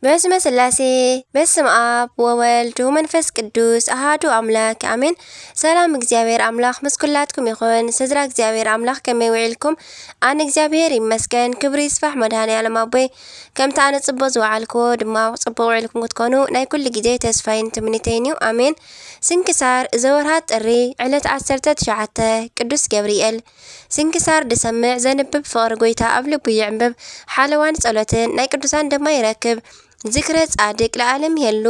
በስመ ስላሴ በስመ አብ ወወልድ ወመንፈስ ቅዱስ አሃዱ አምላክ አሜን። ሰላም እግዚአብሔር አምላክ ምስኩላትኩም ይኹን። ስድራ እግዚአብሔር አምላክ ከመይ ውዒልኩም? አነ እግዚአብሔር ይመስገን ክብሪ ይስፋሕ መድኃኔዓለም አቦይ። ከምቲ ኣነ ጽቡቕ ዝወዓልክዎ ድማ ጽቡቕ ውዒልኩም ክትኮኑ ናይ ኩሉ ግዜ ተስፋይን ትምኒተይን እዩ አሜን። ስንክሳር ዘወርሃ ጥሪ ዕለት 19 ቅዱስ ገብርኤል። ስንክሳር ድሰምዕ ዘንብብ ፍቕሪ ጎይታ ኣብ ልቡ ይዕንብብ፣ ሓለዋን ጸሎትን ናይ ቅዱሳን ድማ ይረክብ። ذكر ጻድቅ ለዓለም የሉ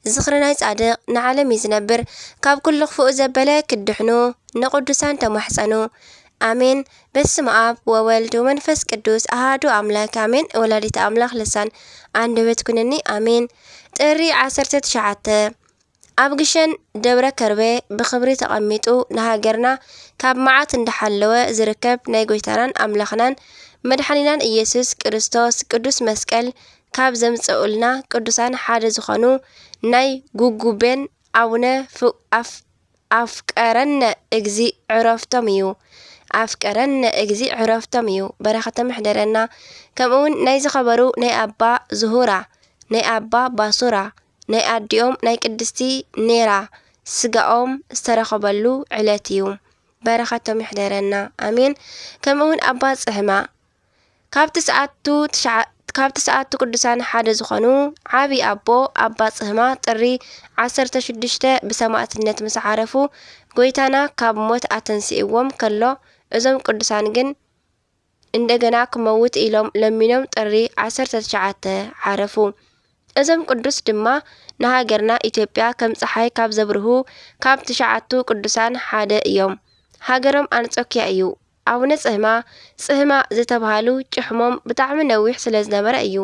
ዝኽሪ ናይ ጻድቅ ንዓለም ይዝነብር። ካብ ኩሉ ክፉእ ዘበለ ክድሕኑ ንቅዱሳን ተማሕፀኑ አሜን። በስመ አብ ወወልድ ወመንፈስ ቅዱስ አሃዱ አምላክ አሜን። ወላዲተ አምላክ ልሳን አንደበት ኩነኒ አሜን። ጥሪ 19 ኣብ ግሸን ደብረ ከርቤ ብክብሪ ተቐሚጡ ንሃገርና ካብ መዓት እንዳሓለወ ዝርከብ ናይ ጎይታናን አምላኽናን መድኃኒናን ኢየሱስ ክርስቶስ ቅዱስ መስቀል ካብ ዘምጽኡልና ቅዱሳን ሓደ ዝኾኑ ናይ ጉጉቤን አቡነ ኣፍቀረነ እግዚ ዕረፍቶም እዩ። ኣፍቀረነ እግዚ ዕረፍቶም እዩ። በረኸቶም ሕደረና። ከምኡውን ናይ ዝኸበሩ ናይ ኣባ ዝሁራ፣ ናይ ኣባ ባሱራ፣ ናይ ኣዲኦም ናይ ቅድስቲ ኔራ ስጋኦም ዝተረኸበሉ ዕለት እዩ። በረኸቶም ይሕደረና አሜን። ከምኡውን ኣባ ጽሕማ ካብ ትስዓቱ ቅዱሳን ሓደ ዝኾኑ ዓቢ ኣቦ ኣባ ጽሕማ ጥሪ 16 ብሰማዕትነት ምስ ዓረፉ ጎይታና ካብ ሞት ኣተንሲእዎም ከሎ እዞም ቅዱሳን ግን እንደገና ክመውት ኢሎም ለሚኖም ጥሪ 19 ዓረፉ። እዞም ቅዱስ ድማ ንሃገርና ኢትዮጵያ ከም ፀሓይ ካብ ዘብርሁ ካብ 9 ቅዱሳን ሓደ እዮም። ሃገሮም አንጾኪያ እዩ። አቡነ ጽሕማ ዝተባሃሉ ጭሕሞም ብጣዕሚ ነዊሕ ስለ ዝነበረ እዩ።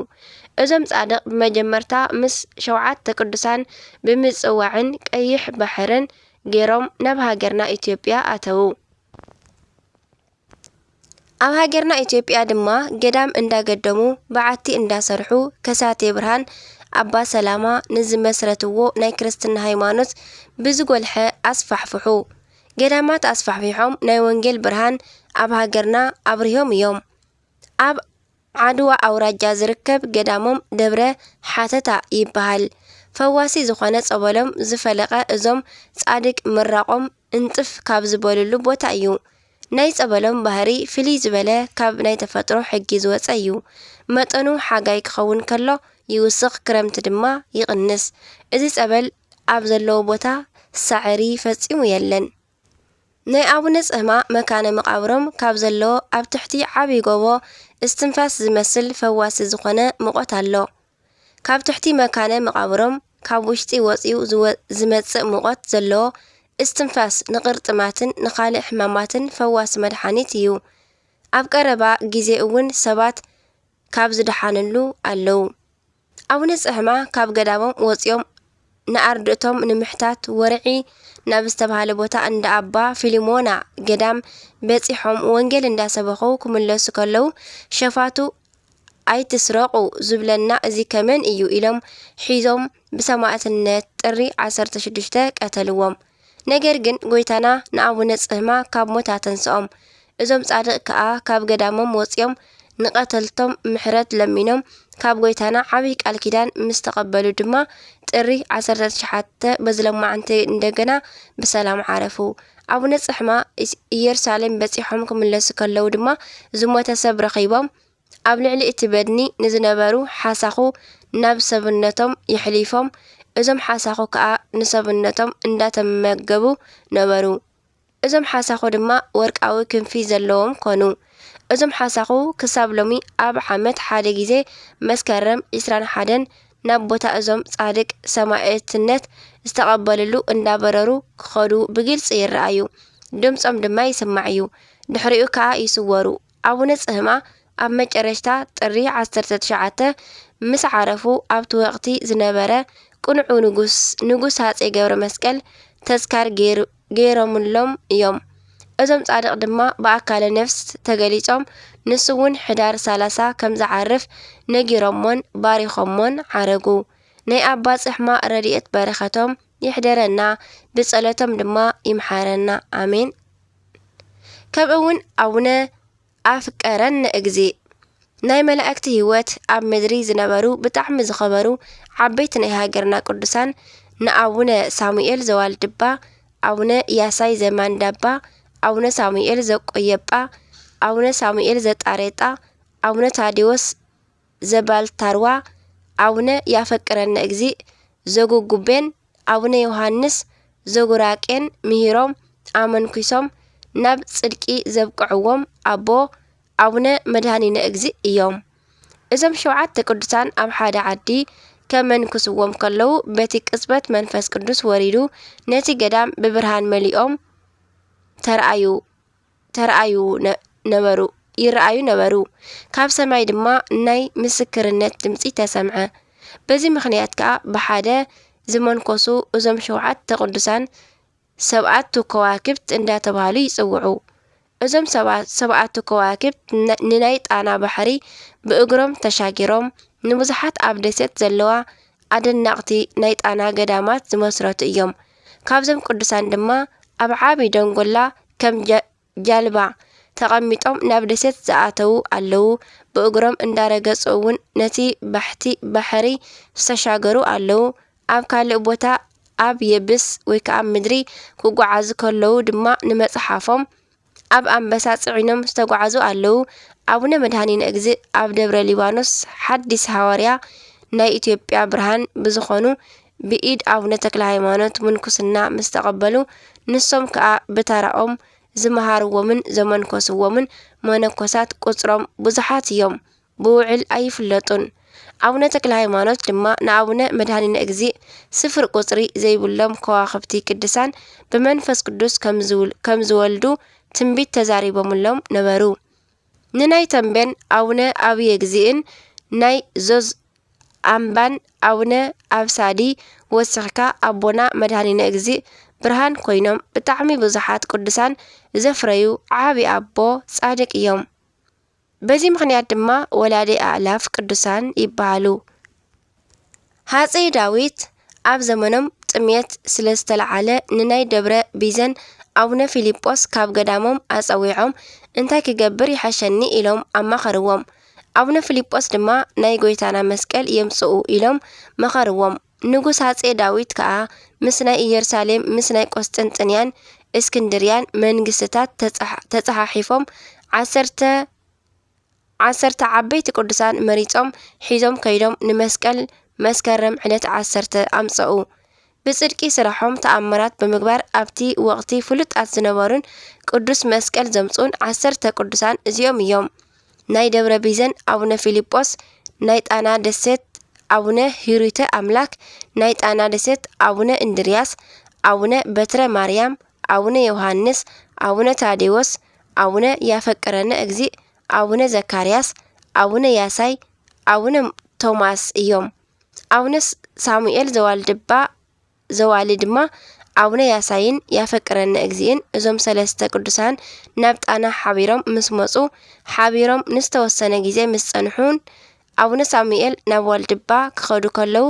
እዞም ጻድቕ ብመጀመርታ ምስ 7 ቅዱሳን ብምጽዋዕን ቀይሕ ባሕርን ገይሮም ናብ ሃገርና ኢትዮጵያ ኣተዉ። ኣብ ሃገርና ኢትዮጵያ ድማ ገዳም እንዳገደሙ በዓቲ እንዳሰርሑ ከሳቴ ብርሃን ኣባ ሰላማ ንዝመስረትዎ ናይ ክርስትና ሃይማኖት ብዝጎልሐ ኣስፋሕፍሑ። ገዳማት ኣስፋሕፊሖም ናይ ወንጌል ብርሃን ኣብ ሃገርና ኣብርሆም እዮም። ኣብ ዓድዋ አውራጃ ዝርከብ ገዳሞም ደብረ ሓተታ ይበሃል። ፈዋሲ ዝኾነ ጸበሎም ዝፈለቐ እዞም ጻድቅ ምራቆም እንጥፍ ካብ ዝበልሉ ቦታ እዩ። ናይ ጸበሎም ባህሪ ፍልይ ዝበለ ካብ ናይ ተፈጥሮ ሕጊ ዝወፀ እዩ። መጠኑ ሓጋይ ክኸውን ከሎ ይውስኽ፣ ክረምቲ ድማ ይቕንስ። እዚ ጸበል ኣብ ዘለዎ ቦታ ሳዕሪ ፈጺሙ የለን። ናይ አቡነ ጽሕማ መካነ መቃብሮም ካብ ዘለዎ ኣብ ትሕቲ ዓብይ ጎቦ እስትንፋስ ዝመስል ፈዋሲ ዝኾነ ሙቐት ኣሎ። ካብ ትሕቲ መካነ መቃብሮም ካብ ውሽጢ ወፂኡ ዝመጽእ ሙቐት ዘለዎ እስትንፋስ ንቅርጥማትን ንኻልእ ሕማማትን ፈዋሲ መድኃኒት እዩ። ኣብ ቀረባ ግዜ እውን ሰባት ካብ ዝደሓንሉ ኣለው። አቡነ ጽሕማ ካብ ገዳሞም ወፂኦም ንኣርድእቶም ንምሕታት ወርዒ ናብ ዝተባሃለ ቦታ እንዳ ኣባ ፊሊሞና ገዳም በፂሖም ወንጌል እንዳሰበኹ ክምለሱ ከለው ሸፋቱ ኣይትስረቁ ዝብለና እዚ ከመን እዩ ኢሎም ሒዞም ብሰማዕትነት ጥሪ 16 ቀተልዎም። ነገር ግን ጎይታና ንአቡነ ጽሕማ ካብ ሞት ኣተንስኦም። እዞም ጻድቕ ከዓ ካብ ገዳሞም ወፂኦም ንቀተልቶም ምሕረት ለሚኖም ካብ ጎይታና ዓብይ ቃል ኪዳን ምስ ተቀበሉ ድማ ጥሪ 19 በዝለማዓንቲ እንደገና ብሰላም ዓረፉ። አቡነ ጽሕማ ኢየሩሳሌም በፂሖም ክምለሱ ከለው ድማ ዝሞተ ሰብ ረኺቦም ኣብ ልዕሊ እቲ በድኒ ንዝነበሩ ሓሳኹ ናብ ሰብነቶም ይሕሊፎም። እዞም ሓሳኹ ከዓ ንሰብነቶም እንዳተመገቡ ነበሩ። እዞም ሓሳኹ ድማ ወርቃዊ ክንፊ ዘለዎም ኮኑ። እዞም ሓሳኹ ክሳብ ሎሚ ኣብ ዓመት ሓደ ግዜ መስከረም 21 ናብ ቦታ እዞም ጻድቅ ሰማዕትነት ዝተቐበልሉ እንዳበረሩ ክኸዱ ብግልጽ ይረኣዩ። ድምፆም ድማ ይስማዕ እዩ። ድሕሪኡ ከዓ ይስወሩ። አቡነ ጽሕማ ኣብ መጨረሽታ ጥሪ 19 ምስ ዓረፉ ኣብቲ ወቕቲ ዝነበረ ቁኑዑ ንጉስ ሃፀይ ገብረ መስቀል ተዝካር ገይሮምሎም እዮም። እዞም ጻድቕ ድማ ብኣካለ ነፍስ ተገሊጾም ንሱ እውን ሕዳር 30 ከም ዝዓርፍ ነጊሮሞን ባሪኾሞን ዓረጉ። ናይ ኣባ ጽሕማ ረድኤት በረኸቶም ይሕደረና፣ ብጸሎቶም ድማ ይምሓረና አሜን። ከምኡውን አቡነ ኣፍቀረነ እግዚ ናይ መላእክቲ ህይወት ኣብ ምድሪ ዝነበሩ ብጣዕሚ ዝኸበሩ ዓበይቲ ናይ ሃገርና ቅዱሳን ንኣቡነ ሳሙኤል ዘዋልድባ፣ ኣቡነ ያሳይ ዘማንዳባ፣ ኣቡነ ሳሙኤል ዘቆየጳ፣ ኣቡነ ሳሙኤል ዘጣሬጣ፣ ኣቡነ ታዲዎስ ዘባልታርዋ፣ ኣቡነ ያፈቅረነ እግዚእ ዘጉጉቤን፣ ኣቡነ ዮሃንስ ዘጉራቄን ምሂሮም ኣመንኩሶም ናብ ጽድቂ ዘብቅዕዎም ኣቦ ኣቡነ መድኃኒነ እግዚእ እዮም። እዞም 7 ቅዱሳን ኣብ ሓደ ዓዲ ከመንኩስዎም ከለዉ በቲ ቅጽበት መንፈስ ቅዱስ ወሪዱ ነቲ ገዳም ብብርሃን መሊኦም ይረአዩ ነበሩ። ካብ ሰማይ ድማ ናይ ምስክርነት ድምፂ ተሰምዐ። በዚ ምኽንያት ከዓ ብሓደ ዝመንኮሱ እዞም 7 ቅዱሳን 7ቱ ከዋክብት እንዳተባሃሉ ይጽውዑ። እዞም 7ቱ ከዋክብት ንናይ ጣና ባሕሪ ብእግሮም ተሻጊሮም ንብዙሓት ኣብ ደሴት ዘለዋ ኣደናቕቲ ናይ ጣና ገዳማት ዝመስረቱ እዮም። ካብዞም ቅዱሳን ድማ ኣብ ዓብይ ደንጎላ ከም ጃልባ ተቐሚጦም ናብ ደሴት ዝኣተዉ ኣለዉ። ብእግሮም እንዳረገጹ እውን ነቲ ባሕሪ ዝተሻገሩ ኣለዉ። ኣብ ካልእ ቦታ ኣብ የብስ ወይ ከዓ ምድሪ ክጓዓዙ ከለዉ ድማ ንመጽሓፎም ኣብ ኣንበሳ ጽዒኖም ዝተጓዓዙ ኣለዉ። ኣቡነ መድኃኒነ እግዚእ ኣብ ደብረ ሊባኖስ ሓዲስ ሐዋርያ ናይ ኢትዮጵያ ብርሃን ብዝኾኑ ብኢድ ኣቡነ ተክለ ሃይማኖት ምንኩስና ምስ ተቐበሉ ንሶም ከዓ ብተራኦም ዝመሃርዎምን ዘመንኮስዎምን መነኮሳት ቁጽሮም ብዙሓት እዮም፣ ብውዕል ኣይፍለጡን። ኣቡነ ተክለ ሃይማኖት ድማ ንኣቡነ መድኃኒነ እግዚእ ስፍር ቁጽሪ ዘይብሎም ከዋኽብቲ ቅዱሳን ብመንፈስ ቅዱስ ከም ዝወልዱ ትንቢት ተዛሪቦምሎም ነበሩ። ንናይ ተንቤን ኣቡነ ኣብየ እግዚእን ናይ ዞዝ ኣምባን ኣቡነ ኣብሳዲ ወሲኽካ ኣቦና መድኃኒነ እግዚእ ብርሃን ኮይኖም ብጣዕሚ ብዙሓት ቅዱሳን ዘፍረዩ ዓብይ ኣቦ ጻድቅ እዮም። በዚ ምኽንያት ድማ ወላዲ ኣእላፍ ቅዱሳን ይበሃሉ። ሃፀይ ዳዊት ኣብ ዘመኖም ጥሜት ስለ ዝተለዓለ ንናይ ደብረ ቢዘን ኣቡነ ፊልጶስ ካብ ገዳሞም ኣጸዊዖም እንታይ ክገብር ይሓሸኒ ኢሎም ኣማኸርዎም። ኣቡነ ፊልጶስ ድማ ናይ ጎይታና መስቀል የምጽኡ ኢሎም መኸርዎም። ንጉስ ሃፀይ ዳዊት ከዓ ምስ ናይ ኢየሩሳሌም ምስ ናይ ቆስጠንጥንያን እስክንድርያን መንግስትታት ተጸሓሒፎም 10 ዓበይቲ ቅዱሳን መሪጾም ሒዞም ከይዶም ንመስቀል መስከረም ዕለት 10 ኣምጽኡ። ብጽድቂ ስራሖም ተኣምራት ብምግባር ኣብቲ ወቕቲ ፍሉጣት ዝነበሩን ቅዱስ መስቀል ዘምጹን 10 ቅዱሳን እዚኦም እዮም። ናይ ደብረ ቢዘን ኣቡነ ፊልጶስ፣ ናይ ጣና ደሴት ኣቡነ ሂሩተ ኣምላክ፣ ናይ ጣና ደሴት ኣቡነ እንድርያስ፣ ኣቡነ በትረ ማርያም፣ ኣቡነ ዮሃንስ፣ ኣቡነ ታዴዎስ፣ ኣቡነ ያፈቅረነ እግዚእ፣ ኣቡነ ዘካርያስ፣ ኣቡነ ያሳይ፣ ኣቡነ ቶማስ እዮም። ኣቡነ ሳሙኤል ዘዋሊ ድማ ኣቡነ ያሳይን ያፈቅረነ እግዚእን እዞም 3 ቅዱሳን ናብ ጣና ሓቢሮም ምስ መጹ ሓቢሮም ንዝተወሰነ ግዜ ምስ ጸንሑን ኣቡነ ሳሙኤል ናብ ዋልድባ ክኸዱ ከለዉ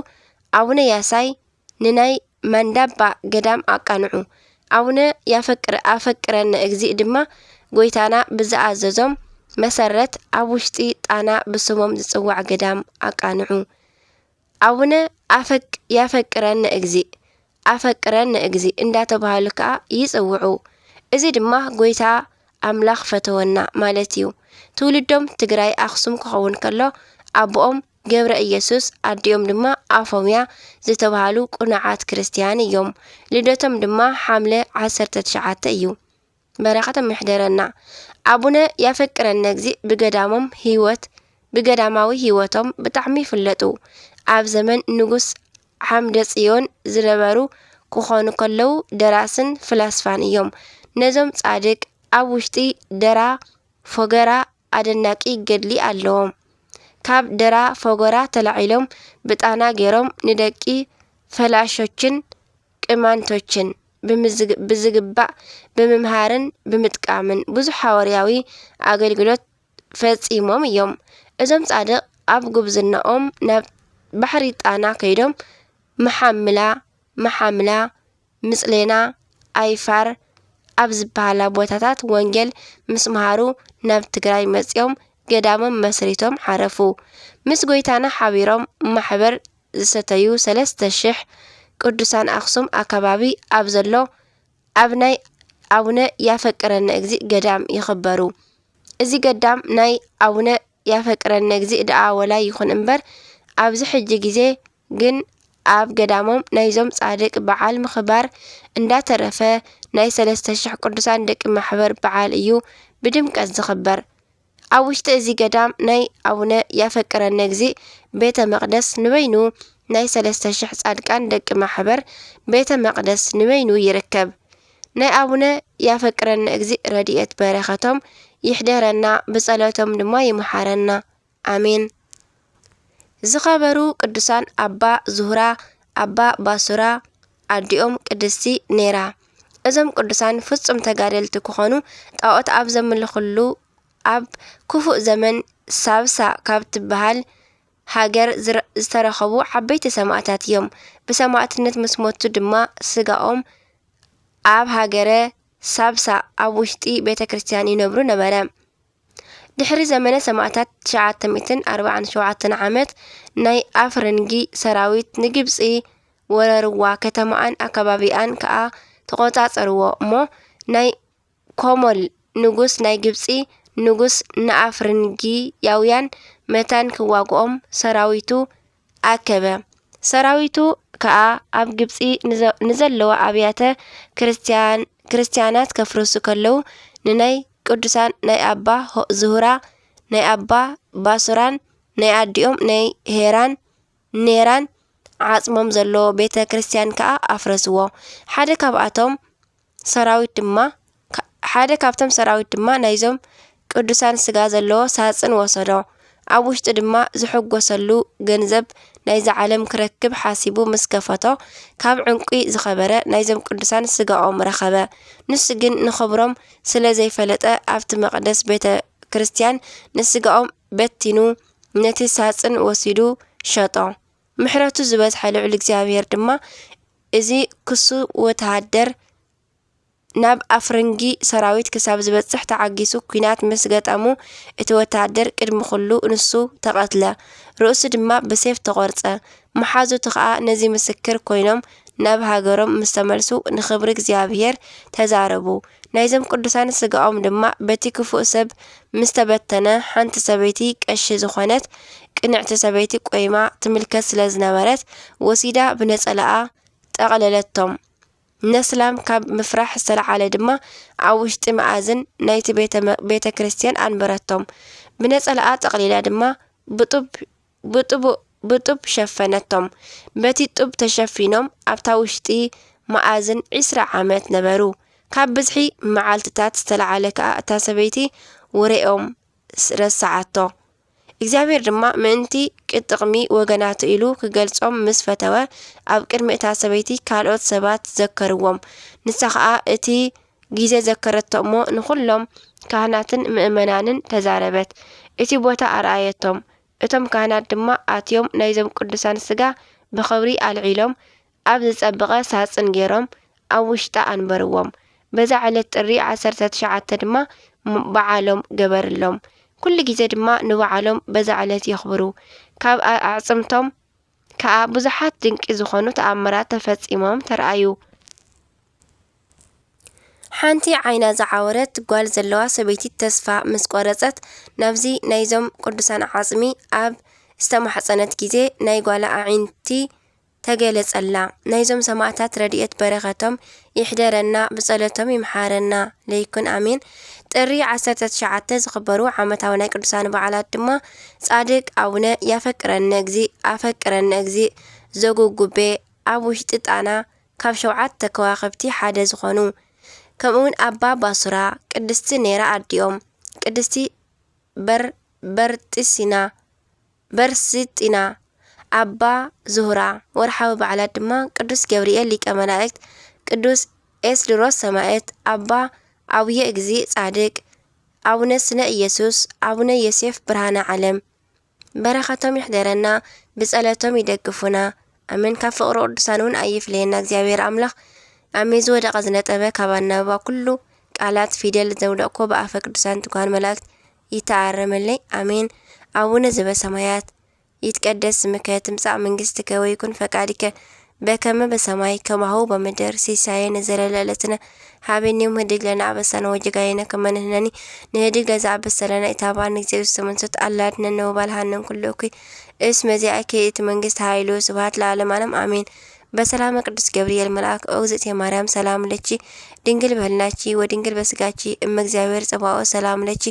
ኣቡነ ያሳይ ንናይ መንዳባ ገዳም ኣቃንዑ። ኣቡነ ያፈቅረነ እግዚእ ድማ ጎይታና ብዝኣዘዞም መሰረት ኣብ ውሽጢ ጣና ብስሞም ዝጽዋዕ ገዳም ኣቃንዑ። ኣቡነ ያፈቅረነ እግዚእ እንዳተባሃሉ ከዓ ይጽውዑ። እዚ ድማ ጎይታ ኣምላኽ ፈተወና ማለት እዩ። ትውልዶም ትግራይ ኣኽሱም ክኸውን ከሎ ኣቦኦም ገብረ ኢየሱስ ኣዲኦም ድማ ኣፎምያ ዝተባሃሉ ቁኑዓት ክርስቲያን እዮም። ልደቶም ድማ ሓምለ 19 እዩ። በረኸቶም ምሕደረና። ኣቡነ ያፈቅረነ እግዚእ ብገዳማዊ ህይወቶም ብጣዕሚ ይፍለጡ። ኣብ ዘመን ንጉስ ሓምደ ጽዮን ዝነበሩ ክኾኑ ከለዉ ደራስን ፍላስፋን እዮም። ነዞም ጻድቅ ኣብ ውሽጢ ደራ ፎገራ ኣደናቂ ገድሊ ኣለዎም። ካብ ደራ ፎገራ ተላዒሎም ብጣና ገይሮም ንደቂ ፈላሾችን ቅማንቶችን ብዝግባእ ብምምሃርን ብምጥቃምን ብዙሕ ሓዋርያዊ ኣገልግሎት ፈጺሞም እዮም። እዞም ጻድቅ ኣብ ጉብዝናኦም ናብ ባሕሪ ጣና ከይዶም መሓምላ፣ ምጽሌና፣ ኣይፋር ኣብ ዝበሃላ ቦታታት ወንጌል ምስ መሃሩ ናብ ትግራይ መጽኦም ገዳሞም መስሪቶም ሓረፉ። ምስ ጎይታና ሓቢሮም ማሕበር ዝሰተዩ 3000 ቅዱሳን አክሱም አካባቢ ኣብ ዘሎ ኣብ ናይ አቡነ ያፈቅረነ እግዚእ ገዳም ይኽበሩ። እዚ ገዳም ናይ አቡነ ያፈቅረነ እግዚእ ደኣ ወላይ ይኹን እምበር ኣብዚ ሕጂ ግዜ ግን ኣብ ገዳሞም ናይዞም ጻድቅ በዓል ምኽባር እንዳተረፈ ናይ 3000 ቅዱሳን ደቂ ማሕበር በዓል እዩ ብድምቀት ዝኽበር። ኣብ ውሽጢ እዚ ገዳም ናይ አቡነ ያፈቅረነ እግዚእ ቤተ መቅደስ ንበይኑ ናይ 3000 ጻድቃን ደቂ ማሕበር ቤተ መቅደስ ንበይኑ ይርከብ። ናይ አቡነ ያፈቅረነ እግዚእ ረድኤት በረኸቶም ይሕደረና ብጸሎቶም ድማ ይመሓረና አሜን። ዝኸበሩ ቅዱሳን አባ ዙሁራ፣ አባ ባሱራ፣ አዲኦም ቅድስቲ ኔራ። እዞም ቅዱሳን ፍጹም ተጋደልቲ ክኾኑ ጣዖት ኣብ ዘምልኽሉ ኣብ ክፉእ ዘመን ሳብሳ ካብ ትበሃል ሃገር ዝተረኸቡ ዓበይቲ ሰማዕታት እዮም። ብሰማዕትነት ምስ ሞቱ ድማ ስጋኦም ኣብ ሃገረ ሳብሳ ኣብ ውሽጢ ቤተ ክርስቲያን ይነብሩ ነበረ። ድሕሪ ዘመነ ሰማዕታት 947 ዓመት ናይ አፍረንጊ ሰራዊት ንግብፂ ወረርዋ ከተማኣን አካባቢኣን ከዓ ተቆጻጸርዎ እሞ ናይ ኮሞል ንጉስ ናይ ግብፂ ንጉስ ንአፍረንጊያውያን መታን ክዋግኦም ሰራዊቱ ኣከበ። ሰራዊቱ ከዓ ኣብ ግብፂ ንዘለዋ ኣብያተ ክርስቲያናት ከፍርሱ ከለው ንናይ ቅዱሳን ናይ አባ ዙሁራ፣ ናይ አባ ባሱራን፣ ናይ አዲኦም ናይ ኔራን ዓጽሞም ዘለዎ ቤተ ክርስቲያን ከዓ ኣፍረስዎ። ሓደ ካብቶም ሰራዊት ድማ ናይዞም ቅዱሳን ስጋ ዘለዎ ሳጽን ወሰዶ። ኣብ ውሽጢ ድማ ዝሕጎሰሉ ገንዘብ ናይ ዓለም ክረክብ ሓሲቡ ምስ ከፈቶ ካብ ዕንቂ ዝኸበረ ናይዞም ቅዱሳን ስጋኦም ረኸበ። ንሱ ግን ንኽብሮም ስለ ዘይፈለጠ ኣብቲ መቕደስ ቤተ ክርስቲያን ንስጋኦም በቲኑ ነቲ ሳጽን ወሲዱ ሸጦ። ምሕረቱ ዝበዝሐ ልዑል እግዚአብሔር ድማ እዚ ክሱ ወተሃደር ናብ አፍረንጊ ሰራዊት ክሳብ ዝበጽሕ ተዓጊሱ ኩናት ምስ ገጠሙ እቲ ወተሃደር ቅድሚ ኩሉ ንሱ ተቐትለ፣ ርእሱ ድማ ብሴፍ ተቖርጸ። መሓዙቱ ከዓ ነዚ ምስክር ኮይኖም ናብ ሃገሮም ምስ ተመልሱ ንኽብሪ እግዚአብሔር ተዛረቡ። ናይዞም ቅዱሳን ስጋኦም ድማ በቲ ክፉእ ሰብ ምስ ተበተነ ሓንቲ ሰበይቲ ቀሺ ዝኾነት ቅንዕቲ ሰበይቲ ቆይማ ትምልከት ስለ ዝነበረት ወሲዳ ብነጸላኣ ጠቕለለቶም። ነስላም ካብ ምፍራሕ ዝተለዓለ ድማ ኣብ ውሽጢ መኣዝን ናይቲ ቤተ ክርስቲያን አንበረቶም። ብነጸላኣ ጠቕሊላ ድማ ብጡብ ሸፈነቶም። በቲ ጡብ ተሸፊኖም ኣብታ ውሽጢ መኣዝን 20 ዓመት ነበሩ። ካብ ብዝሒ መዓልትታት ዝተለዓለ ከዓ እታ ሰበይቲ ውሬኦም ረሳዓቶ። እግዚአብሔር ድማ ምእንቲ ቅጥቕሚ ወገናቱ ኢሉ ክገልጾም ምስ ፈተወ ኣብ ቅድሚ እታ ሰበይቲ ካልኦት ሰባት ዘከርዎም። ንሳ ከዓ እቲ ግዜ ዘከረቶ እሞ ንኹሎም ካህናትን ምእመናንን ተዛረበት። እቲ ቦታ ኣርኣየቶም። እቶም ካህናት ድማ ኣትዮም ናይዞም ቅዱሳን ስጋ ብኽብሪ ኣልዒሎም ኣብ ዝጸበቐ ሳጽን ገይሮም ኣብ ውሽጣ አንበርዎም። በዛ ዕለት ጥሪ 19 ድማ በዓሎም ገበርሎም። ኩሉ ግዜ ድማ ንበዓሎም በዛ ዕለት የኽብሩ። ካብ ኣዕጽምቶም ከዓ ብዙሓት ድንቂ ዝኾኑ ተኣምራት ተፈጺሞም ተረኣዩ። ሓንቲ ዓይና ዝዓወረት ጓል ዘለዋ ሰበይቲ ተስፋ ምስ ቆረጸት ናብዚ ናይዞም ቅዱሳን ዓጽሚ ኣብ ዝተማሕፀነት ግዜ ናይ ጓላ ኣዒንቲ ተገለጸላ። ናይዞም ሰማዕታት ረድኤት በረኸቶም ይሕደረና ብጸሎቶም ይምሓረና ለይኩን አሜን። ጥሪ 19 ዝኽበሩ ዓመታዊ ናይ ቅዱሳን በዓላት ድማ ጻድቅ አቡነ ያፈቅረነ እግዚእ ዘጉጉቤ ኣብ ውሽጢ ጣና ካብ 7 ከዋኽብቲ ሓደ ዝኾኑ፣ ከምኡውን አባ ባሱራ፣ ቅድስቲ ኔራ አዲኦም፣ ቅድስቲ በርሲጢና፣ አባ ዙሁራ። ወርሓዊ በዓላት ድማ ቅዱስ ገብርኤል ሊቀ መላእክት፣ ቅዱስ ኤስድሮስ ሰማዕት፣ አባ አቡየ እግዚእ ጻድቅ፣ አቡነ ስነ ኢየሱስ፣ አቡነ ዮሴፍ ብርሃነ ዓለም። በረኸቶም ይሕደረና ብጸሎቶም ይደግፉና አሜን። ካብ ፍቕሪ ቅዱሳን እውን ኣይፍለየና እግዚአብሔር አምላኽ አሜን። ዝወደቐ ዝነጠበ ካብ ኣናብባ ኩሉ ቃላት ፊደል ዘውደቕኮ ብኣፈ ቅዱሳን ትጓን መላእክት ይተዓረመለይ አሜን። አቡነ ዘበሰማያት ይትቀደስ ስምከ ትምጻእ መንግስትከ ወይኩን ፈቃድከ በከመ በሰማይ ከማሁ በምድር ሲሳየነ ዘለለዕለትነ ሀበነ ዮም ህድግ ለነ አበሳነ ወጌጋየነ ከመ ንሕነኒ ንህድግ ለዘአበሰለነ ኢታብአነ እግዚኦ ውስተ መንሱት አላ አድኅነነ ወባልሐነ ኩሉ እኩይ እስመ ዚአከ ይእቲ መንግስት ኃይሉ ስብሐት ለዓለመ ዓለም አሜን። በሰላም ቅዱስ ገብርኤል መልአክ እግዝእትየ ማርያም ሰላም ለኪ ድንግል በህሊናኪ ወድንግል በስጋኪ እመ እግዚአብሔር ጽባኦ ሰላም ለኪ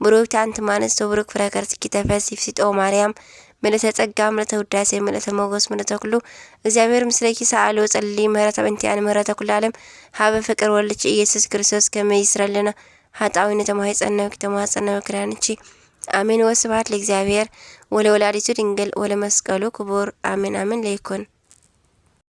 ብሩክት አንቲ እምአንስት ወብሩክ ፍሬ ከርሥኪ ተፈሥሒ ፍሥሕቶ ማርያም ምልዕተ ጸጋ ምልዕተ ውዳሴ ምልዕተ ሞገስ ምልዕተ ኩሉ እግዚአብሔር ምስለኪ ሰአሊ ወጸልዪ ምህረተ በእንቲአነ ምህረተ ኩሉ ዓለም ሀበ ፍቅር ወልድኪ ኢየሱስ ክርስቶስ ከመ ይስረይ ኃጣውኢነ ተማኅፀነ ተማኅፀነ በክዳንቺ አሜን። ወስብሐት ለእግዚአብሔር ወለወላዲቱ ድንግል ወለመስቀሉ ክቡር አሜን አሜን። ለይኩን